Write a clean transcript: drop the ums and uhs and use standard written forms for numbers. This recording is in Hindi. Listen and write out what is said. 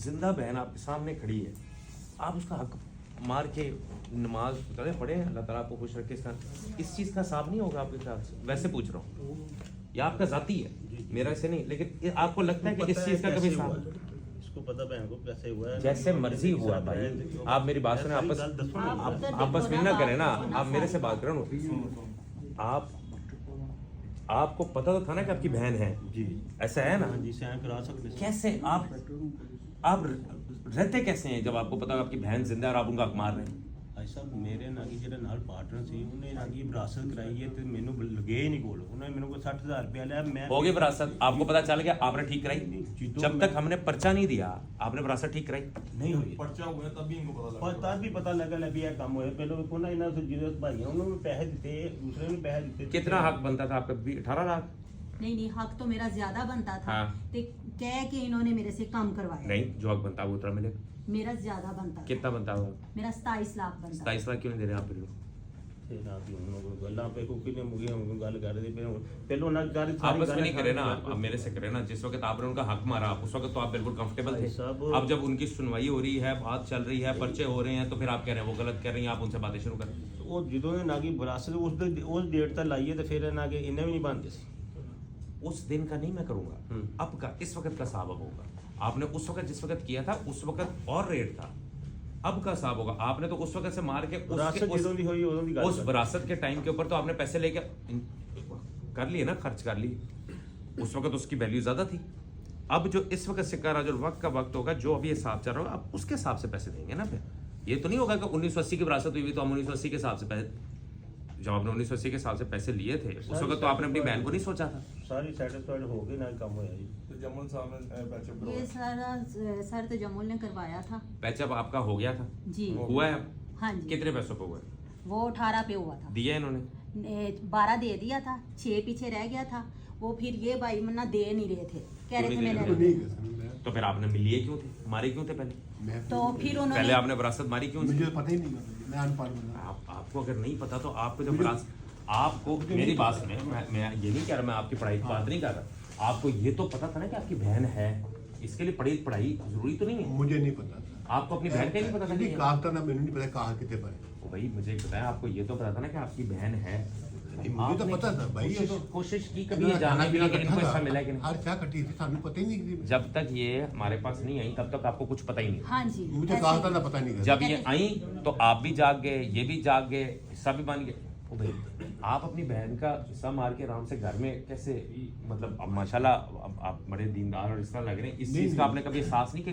जिंदा बहन आपके सामने खड़ी है, आप उसका हक मार के नमाज पढ़े, अल्लाह ताला आपको खुश रखे। इस चीज़ का हिसाब नहीं होगा आपके ख्याल से? वैसे पूछ रहा हूँ, ये आपका जाती है, मेरा ऐसे नहीं, लेकिन आपको लगता है कि इस चीज़ का कभी हिसाब? इसको पता बहन को कैसे हुआ है, जैसे मर्जी हुआ भाई, आप मेरी बात सुने, आपस में ना करें ना, आप मेरे से बात करें। आपको पता तो था ना कि आपकी बहन है जी, ऐसा है ना? जी सैन करा सकते हैं। कैसे आप रहते कैसे हैं जब आपको पता है आपकी बहन जिंदा है और आप उनका हक मार रहे हैं? भाई साहब मेरे ना की जेड़ा नाल पार्टनर सी उन्हें ना की विरासत कराई है ते मेनू लगे ही नहीं कोल, उन्हें मेरे को 60,000 रुपया लिया। मैं हो गई विरासत, आपको पता चल गया, आपने ठीक कराई? जब तक हमने पर्चा नहीं दिया आपने विरासत ठीक कराई नहीं हुई, पर्चा हुआ तब भी इनको पता लगा। तब भी पता लगा भी यह काम होया। पहले को ना इन्होंने जिस भाई उन्होंने पैसे दिते, दूसरे ने पैसे दिते। कितना हक बनता था आपका? 18 लाख? नहीं, हक तो मेरा ज्यादा बनता था। हाँ। ते कह के इन्होंने मेरे से कम करवाया। नहीं, जो हक बनता वो उतना मिलेगा। मेरा ज्यादा बनता था। कितना बनता होगा? मेरा 27 लाख बनता। 27 लाख क्यों नहीं दे रहे आप फिर? ਤੇ ਨਾ ਕਿ ਉਹਨਾਂ ਕੋਲ ਗੱਲਾਂ ਪੇ ਕੋ ਕਿਨੇ ਮੁਗੇ हम ਗੱਲ कर रहे थे पहले ना गाड़ी आपस में नहीं करे ना, अब मेरे से करे ना। जिस वक्त आपने उनका हक मारा उस वक्त तो आप बिल्कुल कंफर्टेबल थे। अब जब उनकी सुनवाई हो रही है, बात चल रही है, पर्चे हो रहे हैं, तो फिर आप कह रहे हैं वो गलत कर रही हैं, आप उनसे बातें शुरू करें। ਉਹ ਜਦੋਂ ਨੇ ਨਾ ਕਿ ਵਿਰਾਸਤ ਉਸ ਡੇਟ ਤੱਕ ਲਾਈਏ ਤੇ ਫਿਰ ਨਾ ਕਿ ਇੰਨੇ ਵੀ ਨਹੀਂ ਬਣਦੇ ਸੀ। उस दिन का नहीं मैं करूंगा, अब का इस वक्त का हिसाब अब होगा। आपने उस वक्त जिस वक्त किया था उस वक्त और रेट था, अब का हिसाब होगा। आपने तो उस वक्त से मार के उस विरासत के टाइम के ऊपर तो आपने पैसे लेके कर लिए ना, खर्च कर लिए। उस वक्त उसकी वैल्यू ज्यादा थी। अब जो इस वक्त सिक्का राज और वक्त का वक्त होगा, जो अभी हिसाब चल रहा होगा, अब उसके हिसाब से पैसे देंगे ना। फिर ये तो नहीं होगा कि 1980 की विरासत हुई तो हम 1980 के हिसाब से पैसे, जब आपने 1980 के हिसाब से पैसे लिए थे उस वक्त तो आपने अपनी बहन को नहीं सोचा था। सारी सेटिस्फाइड हो गई ना, काम होया जी। तो जमल साहब ने पैचअप ये करवाया। सारा सर तो जमुल ने करवाया था पैचअप आपका हो गया था? जी। हुआ है? हाँ जी। कितने पैसों पे हुआ है? वो 18 पे हुआ था। दिया इन्होंने? 12 दे दिया था, 6 पीछे रह गया था। वो फिर ये भाई मन्ना दे नहीं रहे थे, कह रहे थे मैंने। तो फिर आपने लिए क्यों थे, मारे क्यों थे पहले? तो फिर उन्होंने पहले आपने विरासत मारी क्यों? मुझे पता ही नहीं, मैं अनपढ़ बंदा। आपको अगर नहीं पता तो आपको जब विरासत, आपको मेरी बात सुने, मैं ये नहीं कह रहा, मैं आपकी पढ़ाई की बात नहीं कर रहा। आपको ये तो पता था ना कि आपकी बहन है, इसके लिए पढ़ाई जरूरी तो नहीं है? मुझे नहीं पता था। आपको अपनी बहन का ही नहीं पता था? नहीं, कहा था ना, मैंने नहीं पता कहा कितने पर। भाई मुझे बताया, आपको ये तो पता था ना कि आपकी बहन है? मुझे तो पता था भाई। ये तो कोशिश की कभी ये जानने की कि इनको ऐसा मिला है कि नहीं? हर क्या कटी थी, सानू पता ही नहीं। जब तक ये हमारे पास नहीं आई तब तक आपको कुछ पता ही नहीं। हाँ जी, मुझे कहा था ना, पता नहीं। जब ये आई तो आप भी जाग गए, ये भी जाग गए, हिस्सा भी बन गए। ओ भाई, आप अपनी बहन का हिस्सा मार के आराम से घर में कैसे, मतलब अब माशाल्लाह आप बड़े दीनदार और इस तरह लग रहे हैं, इस चीज का आपने कभी एहसास नहीं किया?